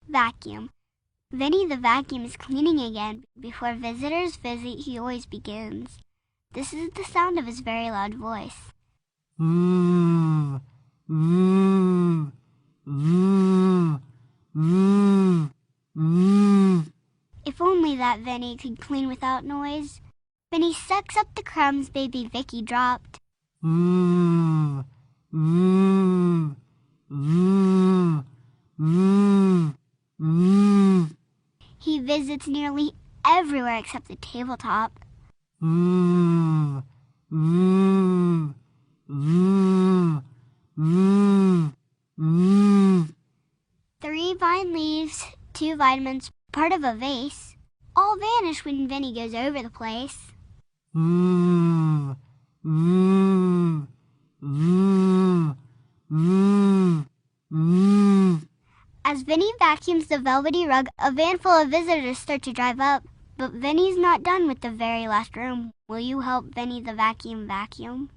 Vacuum. Vinny the vacuum is cleaning again. Before visitors visit, he always begins. This is the sound of his very loud voice. If only that Vinny could clean without noise. Vinny sucks up the crumbs baby Vicky dropped. He visits nearly everywhere except the tabletop. Three vine leaves, 2 vitamins, part of a vase, all vanish when Vinny goes over the place. As Vinny vacuums the velvety rug, a van full of visitors start to drive up. But Vinny's not done with the very last room. Will you help Vinny the vacuum vacuum?